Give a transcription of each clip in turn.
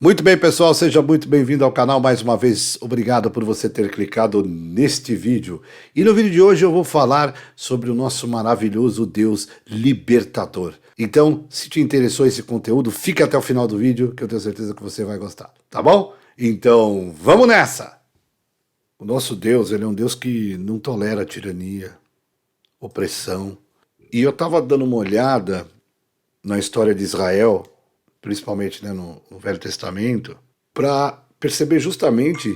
Muito bem, pessoal, seja muito bem-vindo ao canal mais uma vez. Obrigado por você ter clicado neste vídeo. E no vídeo de hoje eu vou falar sobre o nosso maravilhoso Deus libertador. Então, se te interessou esse conteúdo, fica até o final do vídeo que eu tenho certeza que você vai gostar, tá bom? Então, vamos nessa! O nosso Deus, ele é um Deus que não tolera tirania, opressão. E eu estava dando uma olhada na história de Israel, principalmente, né, no Velho Testamento, para perceber justamente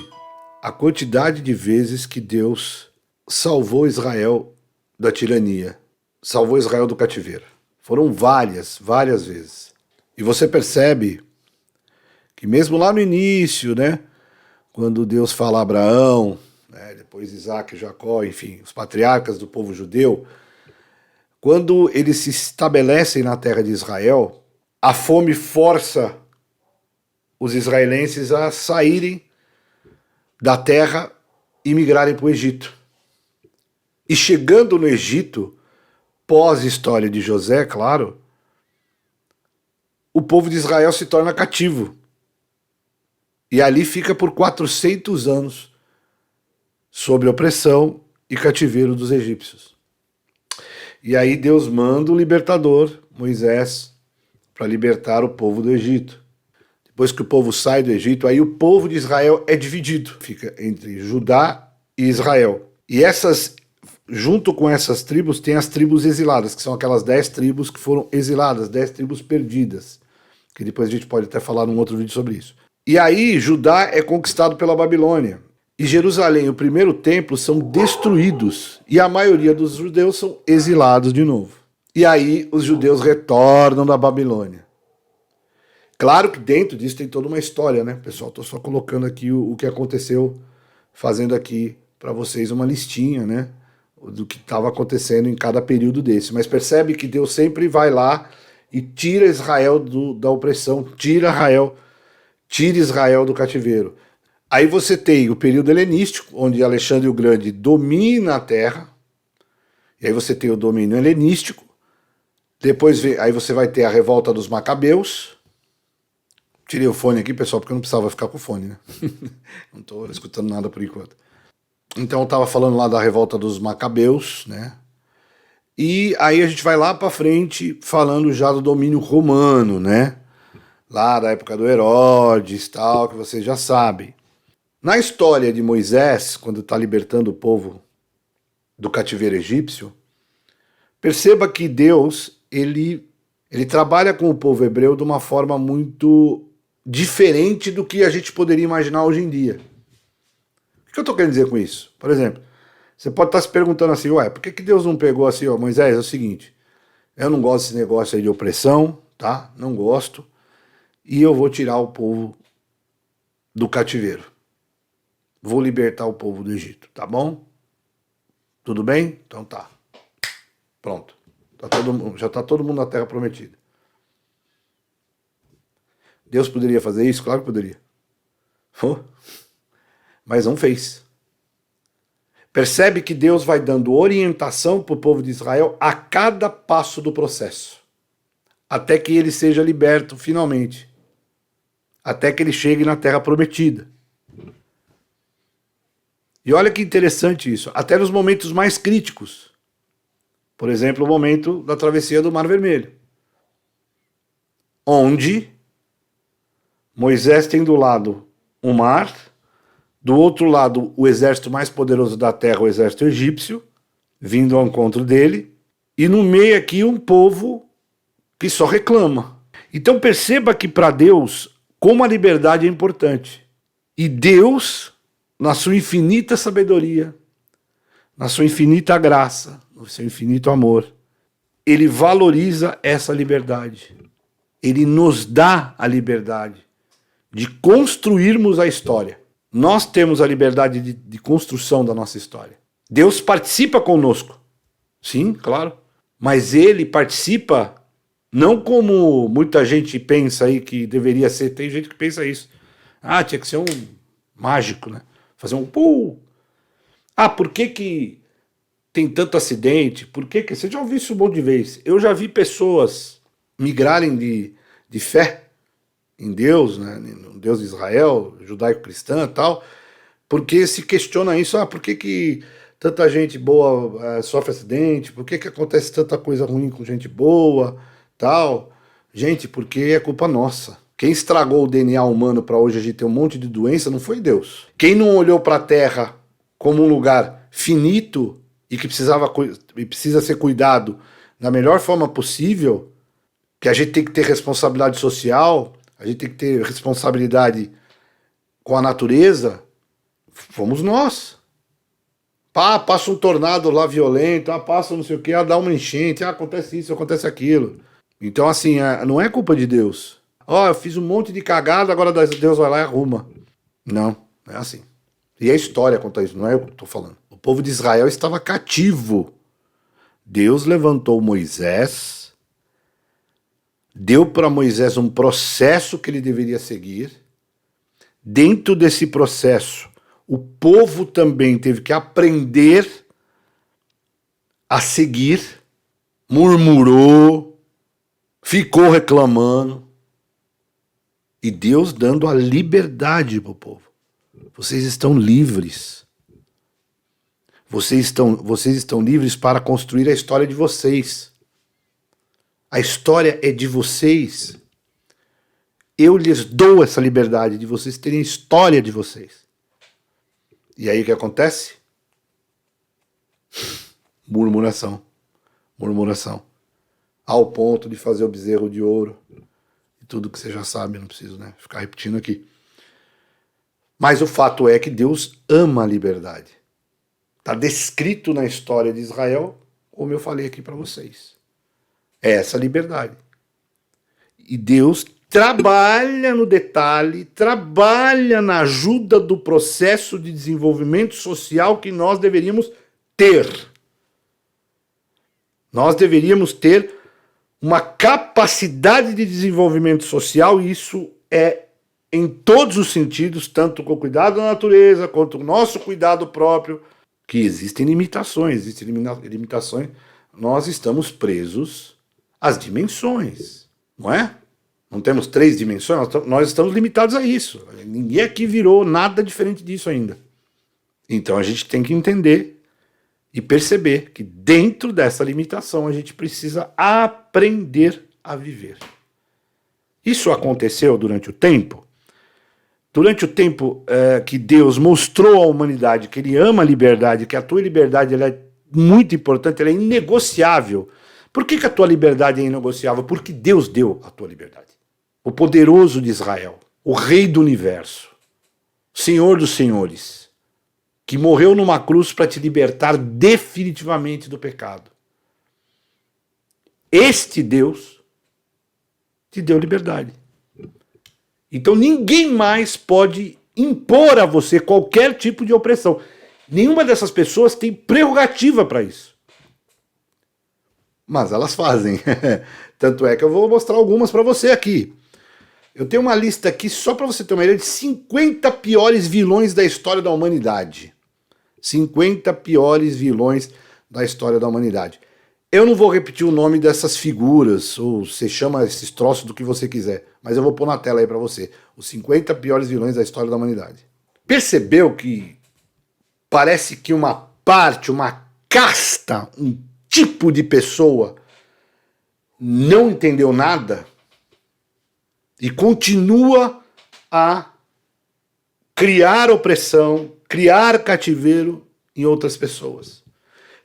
a quantidade de vezes que Deus salvou Israel da tirania, salvou Israel do cativeiro. Foram várias vezes. E você percebe que mesmo lá no início, né, quando Deus fala a Abraão, né, depois Isaac, Jacó, enfim, os patriarcas do povo judeu, quando eles se estabelecem na terra de Israel, a fome força os israelenses a saírem da terra e migrarem para o Egito. E chegando no Egito, pós-história de José, claro, o povo de Israel se torna cativo. E ali fica por 400 anos sob opressão e cativeiro dos egípcios. E aí Deus manda o libertador, Moisés, para libertar o povo do Egito. Depois que o povo sai do Egito, aí o povo de Israel é dividido. Fica entre Judá e Israel. E essas, junto com essas tribos, tem as tribos exiladas, que são aquelas 10 tribos que foram exiladas, 10 tribos perdidas. Que depois a gente pode até falar num outro vídeo sobre isso. E aí Judá é conquistado pela Babilônia. E Jerusalém e o primeiro templo são destruídos. E a maioria dos judeus são exilados de novo. E aí os judeus retornam da Babilônia. Claro que dentro disso tem toda uma história, né, pessoal? Estou só colocando aqui o que aconteceu, fazendo aqui para vocês uma listinha, né, do que estava acontecendo em cada período desse. Mas percebe que Deus sempre vai lá e tira Israel da opressão, tira Israel do cativeiro. Aí você tem o período helenístico, onde Alexandre o Grande domina a terra, e aí você tem o domínio helenístico. Depois aí você vai ter a revolta dos Macabeus. Tirei o fone aqui, pessoal, porque eu não precisava ficar com o fone, né? Não estou escutando nada por enquanto. Então eu estava falando lá da revolta dos Macabeus, né? E aí a gente vai lá para frente falando já do domínio romano, né? Lá da época do Herodes, tal, que vocês já sabem. Na história de Moisés, quando está libertando o povo do cativeiro egípcio, perceba que Deus, ele trabalha com o povo hebreu de uma forma muito diferente do que a gente poderia imaginar hoje em dia. O que eu estou querendo dizer com isso? Por exemplo, você pode estar se perguntando assim, ué, por que Deus não pegou assim, ó, Moisés, é o seguinte, eu não gosto desse negócio aí de opressão, tá? Não gosto, e eu vou tirar o povo do cativeiro. Vou libertar o povo do Egito, tá bom? Tudo bem? Então tá. Pronto. Já está todo mundo na terra prometida. Deus poderia fazer isso? Claro que poderia. Mas não fez. Percebe que Deus vai dando orientação para o povo de Israel a cada passo do processo. Até que ele seja liberto finalmente. Até que ele chegue na terra prometida. E olha que interessante isso. Até nos momentos mais críticos. Por exemplo, o momento da travessia do Mar Vermelho. Onde Moisés tem do lado o mar, do outro lado o exército mais poderoso da terra, o exército egípcio, vindo ao encontro dele, e no meio aqui um povo que só reclama. Então perceba que para Deus, como a liberdade é importante. E Deus, na sua infinita sabedoria, na sua infinita graça, no seu infinito amor, ele valoriza essa liberdade. Ele nos dá a liberdade de construirmos a história. Nós temos a liberdade de construção da nossa história. Deus participa conosco. Sim, claro. Mas ele participa não como muita gente pensa aí que deveria ser. Tem gente que pensa isso. Ah, tinha que ser um mágico, né? Fazer um pum. Ah, por que tem tanto acidente? Por que você já ouviu isso um monte de vezes? Eu já vi pessoas migrarem de fé em Deus, né, Deus de Israel, judaico-cristã e tal, porque se questiona isso, por que tanta gente boa sofre acidente, por que acontece tanta coisa ruim com gente boa, tal? Gente, porque é culpa nossa. Quem estragou o DNA humano para hoje a gente ter um monte de doença não foi Deus. Quem não olhou para a Terra como um lugar finito e que precisa ser cuidado da melhor forma possível, que a gente tem que ter responsabilidade social, a gente tem que ter responsabilidade com a natureza, fomos nós. Passa um tornado lá violento, passa não sei o que, dá uma enchente, acontece isso, acontece aquilo. Então, assim, não é culpa de Deus. Eu fiz um monte de cagada, agora Deus vai lá e arruma. Não, não é assim. E a história conta isso, não é eu que estou falando. O povo de Israel estava cativo. Deus levantou Moisés, deu para Moisés um processo que ele deveria seguir. Dentro desse processo, o povo também teve que aprender a seguir, murmurou, ficou reclamando, e Deus dando a liberdade para o povo. Vocês estão livres. Vocês estão livres para construir a história de vocês. A história é de vocês. Eu lhes dou essa liberdade de vocês terem a história de vocês. E aí o que acontece? Murmuração. Murmuração. Ao ponto de fazer o bezerro de ouro. E tudo que você já sabe, não preciso ficar repetindo aqui. Mas o fato é que Deus ama a liberdade. Está descrito na história de Israel, como eu falei aqui para vocês. É essa liberdade. E Deus trabalha no detalhe, trabalha na ajuda do processo de desenvolvimento social que nós deveríamos ter. Nós deveríamos ter uma capacidade de desenvolvimento social, e isso é em todos os sentidos, tanto com o cuidado da natureza, quanto o nosso cuidado próprio, que existem limitações, nós estamos presos às dimensões, não é? Não temos 3 dimensões, nós estamos limitados a isso. Ninguém aqui virou nada diferente disso ainda. Então a gente tem que entender e perceber que dentro dessa limitação a gente precisa aprender a viver. Isso aconteceu durante o tempo? Durante o tempo que Deus mostrou à humanidade que Ele ama a liberdade, que a tua liberdade ela é muito importante, ela é inegociável. Por que a tua liberdade é inegociável? Porque Deus deu a tua liberdade. O poderoso de Israel, o Rei do Universo, Senhor dos Senhores, que morreu numa cruz para te libertar definitivamente do pecado. Este Deus te deu liberdade. Então ninguém mais pode impor a você qualquer tipo de opressão. Nenhuma dessas pessoas tem prerrogativa para isso. Mas elas fazem. Tanto é que eu vou mostrar algumas para você aqui. Eu tenho uma lista aqui, só para você ter uma ideia, de 50 piores vilões da história da humanidade. 50 piores vilões da história da humanidade. Eu não vou repetir o nome dessas figuras, ou você chama esses troços do que você quiser, mas eu vou pôr na tela aí para você. Os 50 piores vilões da história da humanidade. Percebeu que parece que uma parte, uma casta, um tipo de pessoa não entendeu nada e continua a criar opressão, criar cativeiro em outras pessoas.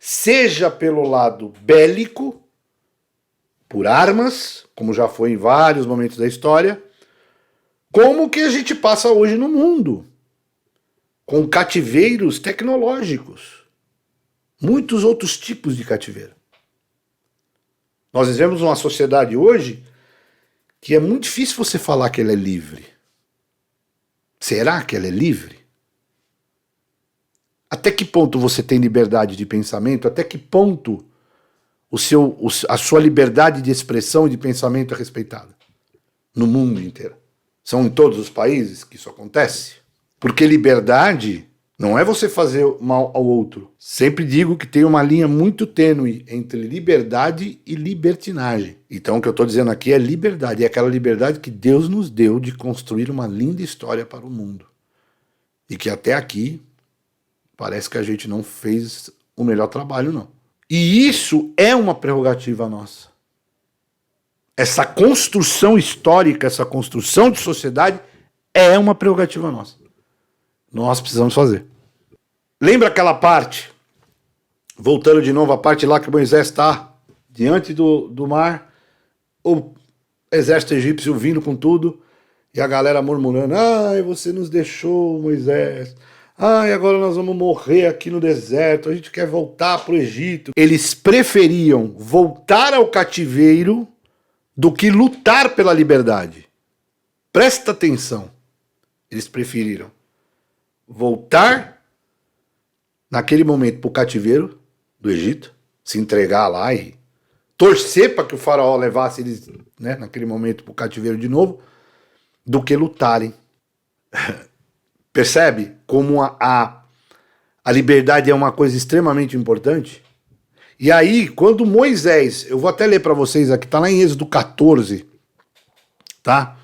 Seja pelo lado bélico, por armas, como já foi em vários momentos da história, como que a gente passa hoje no mundo, com cativeiros tecnológicos, muitos outros tipos de cativeiro. Nós vivemos uma sociedade hoje que é muito difícil você falar que ela é livre. Será que ela é livre? Até que ponto você tem liberdade de pensamento? Até que ponto a sua liberdade de expressão e de pensamento é respeitada? No mundo inteiro. São em todos os países que isso acontece? Porque liberdade Não é você fazer mal ao outro. Sempre digo que tem uma linha muito tênue entre liberdade e libertinagem. Então o que eu estou dizendo aqui é liberdade. É aquela liberdade que Deus nos deu de construir uma linda história para o mundo. E que até aqui parece que a gente não fez o melhor trabalho, não. E isso é uma prerrogativa nossa. Essa construção histórica, essa construção de sociedade é uma prerrogativa nossa. Nós precisamos fazer. Lembra aquela parte, voltando de novo, a parte lá que Moisés está diante do mar, o exército egípcio vindo com tudo, e a galera murmurando, ai, você nos deixou, Moisés, ai, agora nós vamos morrer aqui no deserto, a gente quer voltar para o Egito. Eles preferiam voltar ao cativeiro do que lutar pela liberdade. Presta atenção, eles preferiram voltar naquele momento para o cativeiro do Egito, se entregar lá e torcer para que o faraó levasse eles, né, naquele momento para o cativeiro de novo, do que lutarem. Percebe como a liberdade é uma coisa extremamente importante? E aí, quando Moisés, eu vou até ler para vocês aqui, está lá em Êxodo 14, tá?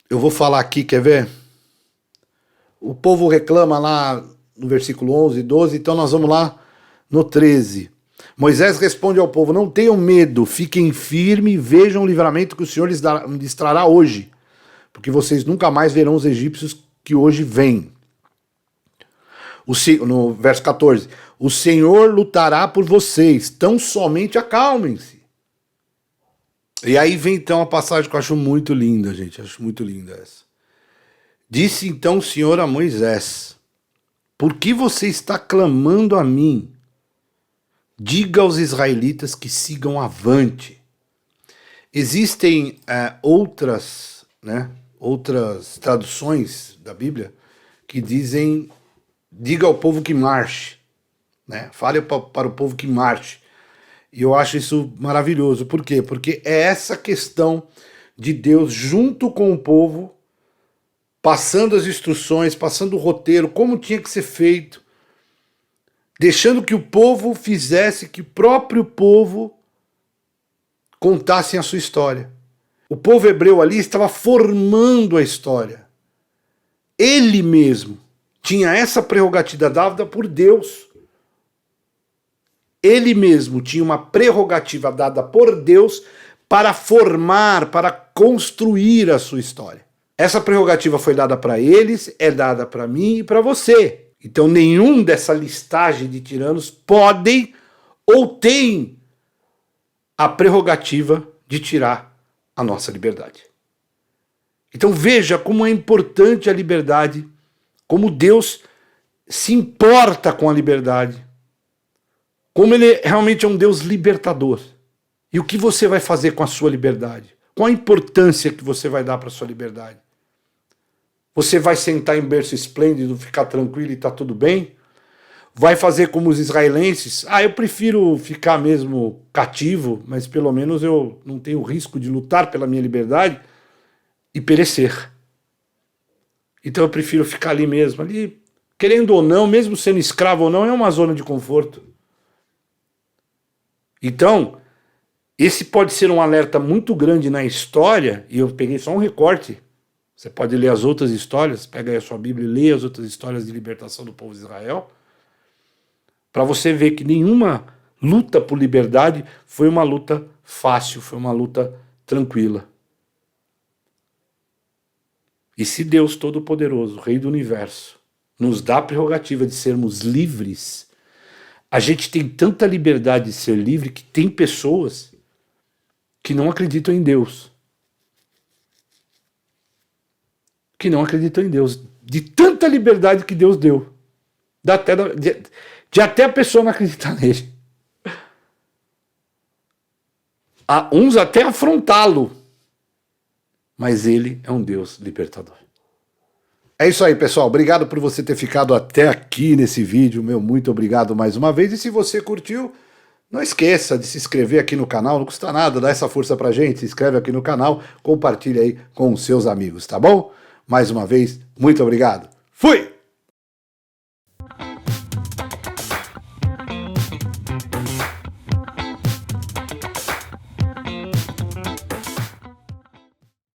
Eu vou falar aqui, quer ver? O povo reclama lá no versículo 11 e 12, então nós vamos lá no 13. Moisés responde ao povo, não tenham medo, fiquem firmes e vejam o livramento que o Senhor lhes trará hoje, porque vocês nunca mais verão os egípcios que hoje vêm. No verso 14, o Senhor lutará por vocês, tão somente acalmem-se. E aí vem então a passagem que eu acho muito linda, gente, acho muito linda essa. Disse então o Senhor a Moisés, por que você está clamando a mim? Diga aos israelitas que sigam avante. Existem outras traduções da Bíblia que dizem, diga ao povo que marche, né? Fale para o povo que marche. E eu acho isso maravilhoso. Por quê? Porque é essa questão de Deus junto com o povo, passando as instruções, passando o roteiro, como tinha que ser feito, deixando que o povo fizesse, que o próprio povo contasse a sua história. O povo hebreu ali estava formando a história. Ele mesmo tinha essa prerrogativa dada por Deus. Ele mesmo tinha uma prerrogativa dada por Deus para formar, para construir a sua história. Essa prerrogativa foi dada para eles, é dada para mim e para você. Então nenhum dessa listagem de tiranos podem ou tem a prerrogativa de tirar a nossa liberdade. Então veja como é importante a liberdade, como Deus se importa com a liberdade, como Ele realmente é um Deus libertador. E o que você vai fazer com a sua liberdade? Qual a importância que você vai dar para a sua liberdade? Você vai sentar em berço esplêndido, ficar tranquilo e tá tudo bem? Vai fazer como os israelenses? Eu prefiro ficar mesmo cativo, mas pelo menos eu não tenho risco de lutar pela minha liberdade e perecer. Então eu prefiro ficar ali mesmo, ali, querendo ou não, mesmo sendo escravo ou não, é uma zona de conforto. Então, esse pode ser um alerta muito grande na história, e eu peguei só um recorte. Você pode ler as outras histórias, pega aí a sua Bíblia e lê as outras histórias de libertação do povo de Israel, para você ver que nenhuma luta por liberdade foi uma luta fácil, foi uma luta tranquila. E se Deus Todo-Poderoso, Rei do Universo, nos dá a prerrogativa de sermos livres, a gente tem tanta liberdade de ser livre que tem pessoas que não acreditam em Deus. Que não acreditam em Deus, de tanta liberdade que Deus deu, de até a pessoa não acreditar nele. Uns até afrontá-lo, mas ele é um Deus libertador. É isso aí, pessoal, obrigado por você ter ficado até aqui nesse vídeo, muito obrigado mais uma vez, e se você curtiu, não esqueça de se inscrever aqui no canal, não custa nada, dá essa força pra gente, se inscreve aqui no canal, compartilha aí com os seus amigos, tá bom? Mais uma vez, muito obrigado. Fui!